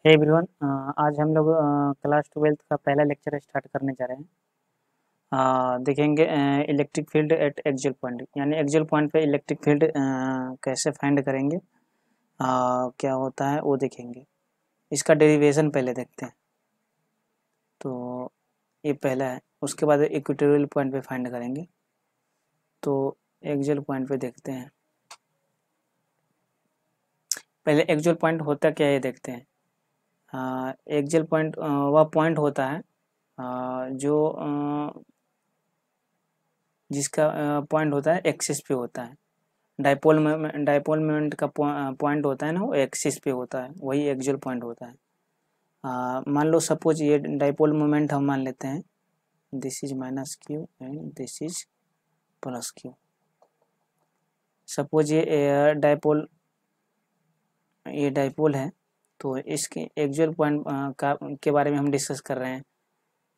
Hey everyone, आज हम लोग क्लास 12th का पहला लेक्चर स्टार्ट करने जा रहे हैं। देखेंगे electric field at axial point, यानी एक्सियल पॉइंट पे इलेक्ट्रिक फील्ड कैसे फाइंड करेंगे, क्या होता है वो देखेंगे। इसका डेरिवेशन पहले देखते हैं। तो ये पहला है, उसके बाद इक्वेटोरियल पॉइंट पे फाइंड करेंगे। तो एक्सियल पॉइंट पे देखते हैं। पहले एक्सियल पॉइंट होता क्या है ये देखते हैं। एक्सियल पॉइंट वह पॉइंट होता है जो जिसका पॉइंट होता है एक्सिस पे होता है। डाइपोल मोमेंट का पॉइंट होता है ना, वो एक्सिस पे होता है, वही एक्सियल पॉइंट होता है। मान लो सपोज ये डाइपोल मोमेंट हम मान लेते हैं, this is minus Q and this is plus Q. Suppose ये डाइपोल है, तो इसके एक्सियल पॉइंट के बारे में हम डिस्कस कर रहे हैं।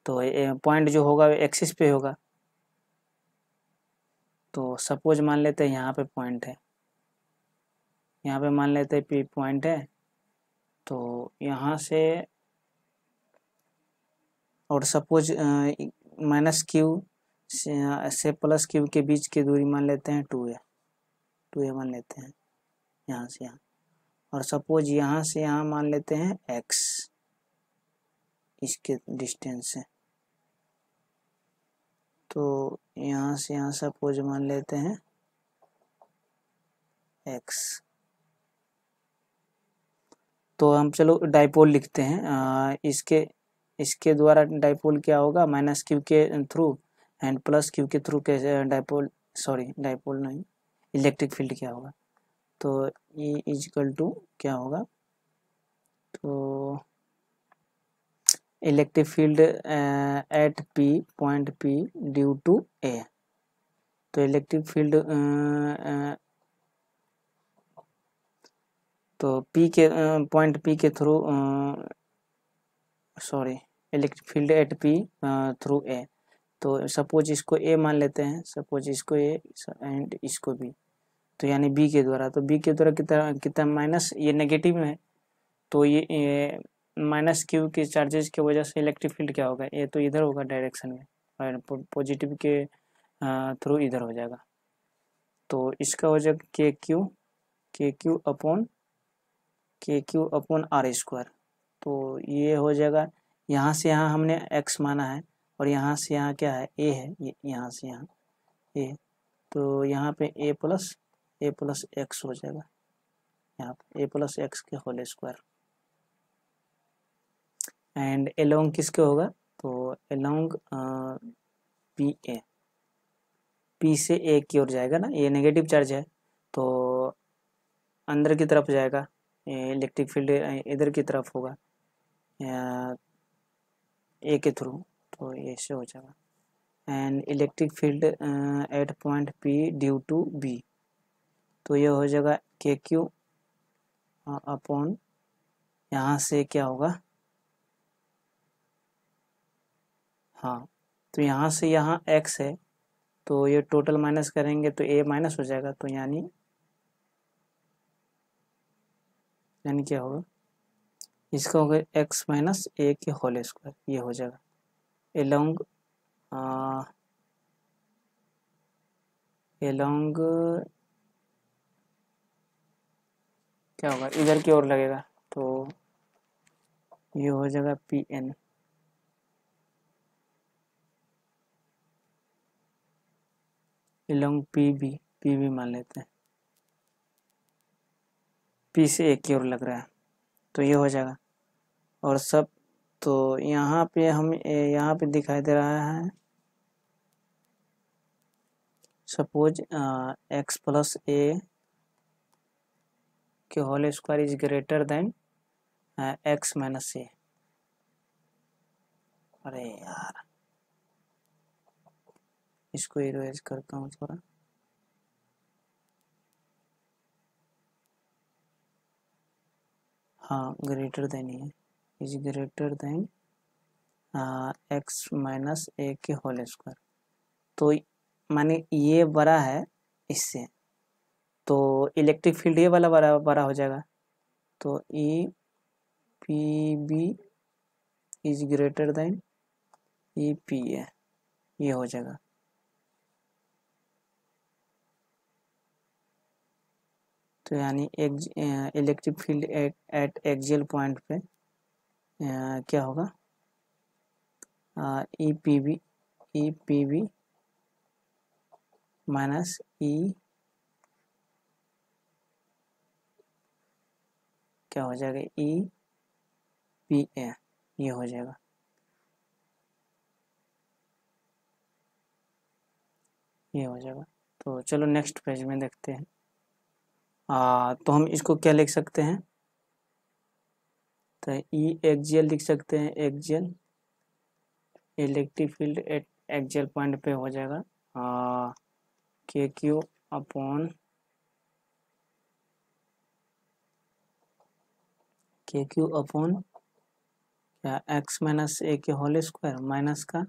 तो पॉइंट जो होगा एक्सिस पे होगा। तो सपोज मान लेते हैं यहाँ पे पॉइंट है, यहाँ पे मान लेते हैं पी पॉइंट है। तो यहाँ से और सपोज माइनस क्यू से प्लस क्यू के बीच की दूरी मान लेते हैं 2a मान लेते हैं यहाँ से यहाँ। और सपोज यहाँ से यहाँ मान लेते हैं x, इसके डिस्टेंस से। तो यहाँ से यहाँ सपोज मान लेते हैं x। तो हम चलो डाइपोल लिखते हैं। इसके द्वारा डाइपोल क्या होगा, माइनस क्यू के थ्रू एंड प्लस क्यू के थ्रू के डाइपोल नहीं, इलेक्ट्रिक फील्ड क्या होगा। तो E इजकल टू क्या होगा, तो electric field at P point P due to A। तो इलेक्ट्रिक फील्ड तो P के पॉइंट P के through electric field at P through A। तो सपोज इसको A मान लेते हैं, सपोज इसको A एंड इसको B। तो यानी B के द्वारा, तो B के द्वारा कितना माइनस, ये नेगेटिव में है। तो ये माइनस क्यू के चार्जेस की वजह से इलेक्ट्रिक फील्ड क्या होगा, ये तो इधर होगा डायरेक्शन में, और पॉजिटिव के थ्रू इधर हो जाएगा। तो इसका हो जाएगा के क्यू अपॉन आर स्क्वायर। तो ये हो जाएगा, यहाँ से यहाँ हमने x माना है, और यहाँ से यहाँ क्या है, a है, यहाँ से यहाँ a। तो यहाँ पे a प्लस एक्स हो जाएगा, यहाँ पे a प्लस एक्स के होल स्क्वायर। एंड एलोंग किसके होगा, तो एलोंग पी से ए की ओर जाएगा ना, ये नेगेटिव चार्ज है तो अंदर की तरफ जाएगा, इलेक्ट्रिक फील्ड इधर की तरफ होगा ए के थ्रू, तो ऐसे हो जाएगा। And electric field at point P due to B, तो ये हो जाएगा के क्यू अपॉन, यहाँ से क्या होगा, हाँ, तो यहाँ से यहाँ x है, तो ये टोटल माइनस करेंगे तो a माइनस हो जाएगा। तो यानी क्या होगा, इसका होगा x माइनस a के होल स्क्वायर, ये हो जाएगा एलोंग क्या होगा, इधर की ओर लगेगा। तो ये हो जाएगा P N, along P B मान लेते हैं, पी से एक की ओर लग रहा है, तो ये हो जाएगा। और सब तो यहाँ पे हम यहाँ पे दिखाई दे रहा है, सपोज एक्स प्लस ए के whole square is greater than X minus A. अरे यार, इसको इरेज करता हूँ थोड़ा। हाँ, ग्रेटर देन ही है, is greater than X minus A के होल स्क्वायर। तो माने ये बड़ा है इससे, तो इलेक्ट्रिक फील्ड ये वाला बड़ा हो जाएगा। तो E P B is greater than E P A, ये हो जाएगा। तो यानी electric field at axial point पे क्या होगा, E P B minus E क्या हो जाएगा, ई पी ए, ये हो जाएगा। ये हो जाएगा। तो चलो नेक्स्ट पेज में देखते हैं। तो हम इसको क्या लिख सकते हैं, तो ई एक्सियल लिख सकते हैं, axial electric field at axial point पे हो जाएगा के क्यू अपॉन क्या एक्स माइनस ए के होल स्क्वायर माइनस का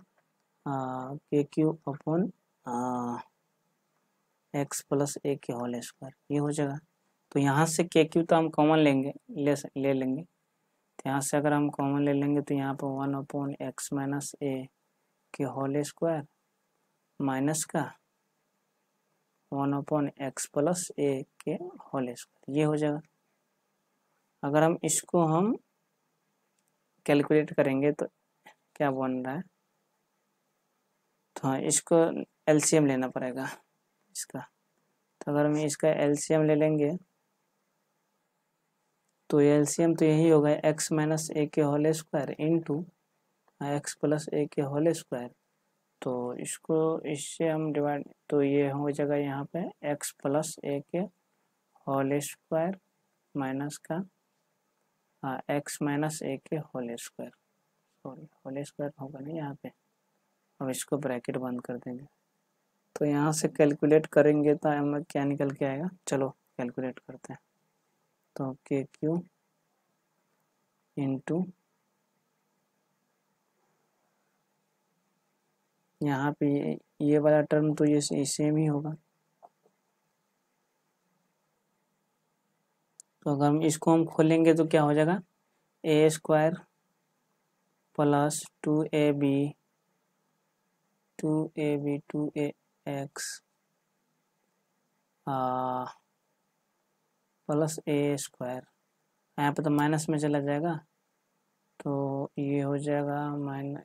के Q upon x plus A के होल स्क्वायर, ये हो जाएगा। तो यहाँ से के क्यू तो हम कॉमन लेंगे, ले लेंगे। तो यहाँ से अगर हम कॉमन ले लेंगे तो यहाँ पर 1 अपॉन एक्स माइनस ए के होल स्क्वायर माइनस का 1 अपॉन एक्स प्लस ए के होल स्क्वायर, ये हो जाएगा। अगर हम इसको हम कैलकुलेट करेंगे तो क्या बन रहा है, तो हाँ इसको एलसीएम लेना पड़ेगा इसका। तो अगर हम इसका एलसीएम ले लेंगे तो एलसीएम तो यही होगा एक्स माइनस ए के whole square into X plus A के होल स्क्वायर। तो इसको इससे हम डिवाइड, तो ये हो जाएगा यहाँ पे एक्स प्लस ए के होल स्क्वायर माइनस का एक्स माइनस ए के whole square, sorry whole square होगा नहीं यहाँ पे। अब इसको ब्रैकेट बंद कर देंगे। तो यहाँ से कैलकुलेट करेंगे तो हमें क्या निकल के आएगा, चलो कैलकुलेट करते हैं। तो के क्यू इंटू यहाँ पे ये वाला टर्म तो ये सेम ही होगा। तो अगर हम इसको हम खोलेंगे तो क्या हो जाएगा, ए स्क्वायर प्लस 2ab 2एक्स प्लस ए स्क्वायर, यहाँ पे तो माइनस में चला जाएगा। तो ये हो जाएगा माइनस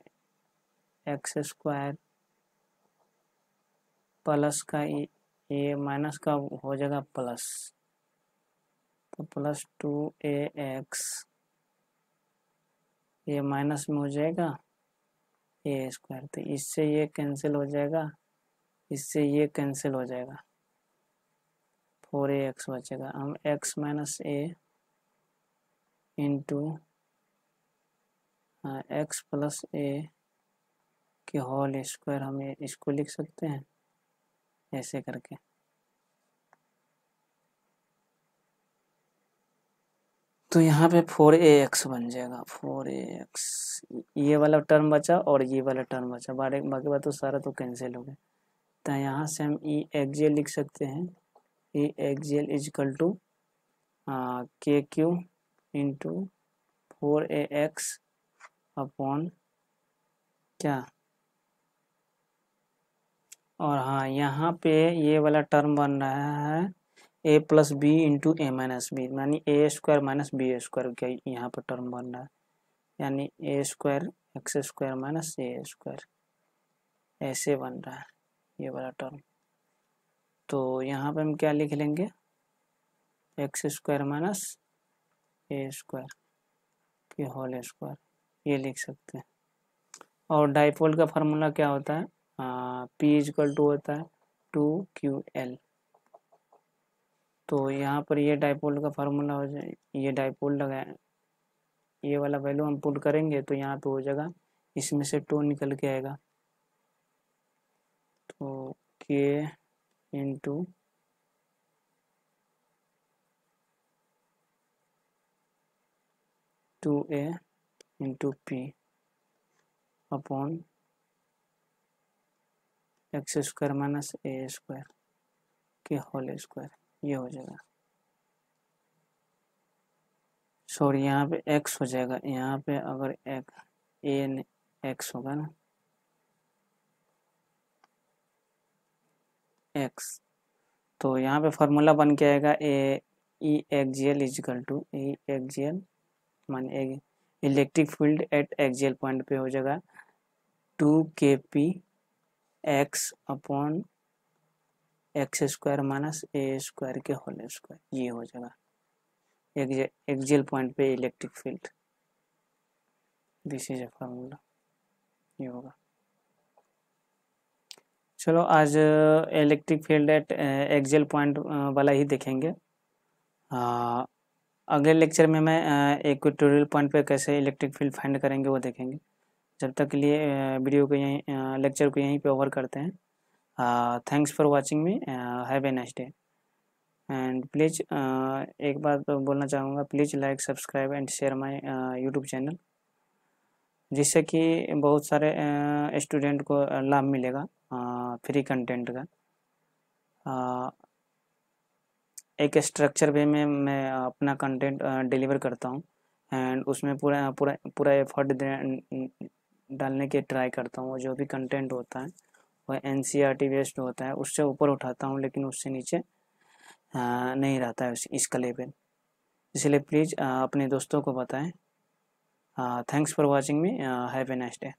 एक्स स्क्वायर प्लस का ये माइनस का हो जाएगा प्लस, तो प्लस 2ax, ये माइनस में हो जाएगा ए स्क्वायर। तो इससे ये कैंसिल हो जाएगा, इससे ये कैंसिल हो जाएगा, 4ax बचेगा। हम x minus A into X plus A के होल स्क्वायर, हम इसको लिख सकते हैं ऐसे करके। तो यहाँ पे 4ax बन जाएगा, 4ax, ये वाला टर्म बचा और ये वाला टर्म बचा, बाकी बात तो सारा तो कैंसिल हो गया। तो यहाँ से हम ई एक्सियल लिख सकते हैं, ई एक्सियल इजकल टू के क्यू इंटू 4ax अपॉन क्या, और हाँ यहाँ पे ये वाला टर्म बन रहा है ए प्लस बी इंटू ए माइनस बी, यानी ए स्क्वायर माइनस बी स्क्वायर का यहाँ पर टर्म बन रहा है, यानी ए square x square minus A square, ऐसे बन रहा है ये वाला टर्म। तो यहाँ पे हम क्या लिख लेंगे, x square minus A square के होल स्क्वायर, ये लिख सकते हैं। और डाइपोल का फार्मूला क्या होता है, पी इजकल टू होता है 2ql। तो यहाँ पर ये डाइपोल का फार्मूला हो जाए, ये डाइपोल लगाए, ये वाला वैल्यू हम पुट करेंगे तो यहाँ पे हो जाएगा, इसमें से 2 निकल के आएगा। तो k into two A into P upon X square minus A square के होल स्क्वायर, ये हो जाएगा। सॉरी यहाँ पे x हो जाएगा, यहाँ पे अगर x होगा ना x, तो यहाँ पे फार्मूला बन के आएगा E axial is equal to E axial मान electric field at axial point पे हो जाएगा 2kp x upon X square minus A square के होल स्क्वायर, ये हो जाएगा एक्सियल पॉइंट पे electric field. This is a formula, ये होगा। चलो आज electric field at axial point वाला ही देखेंगे। अगले लेक्चर में मैं इक्वेटोरियल पॉइंट पे कैसे इलेक्ट्रिक फील्ड फाइंड करेंगे वो देखेंगे। जब तक के लिए वीडियो को यहीं लेक्चर को यहीं पे ओवर करते हैं। Thanks for watching me, have a nice day. And please एक बात बोलना चाहूँगा, please like subscribe and share my YouTube channel, जिससे कि बहुत सारे स्टूडेंट को लाभ मिलेगा फ्री कंटेंट का। एक स्ट्रक्चर वे में मैं अपना कंटेंट डिलीवर करता हूँ एंड उसमें पूरा एफर्ट डालने के ट्राई करता हूँ। जो भी कंटेंट होता है वह NCERT बेस्ड होता है, उससे ऊपर उठाता हूँ, लेकिन उससे नीचे नहीं रहता है इसका लेवल। इसलिए प्लीज़ अपने दोस्तों को बताएं। Thanks for watching me, have a nice day.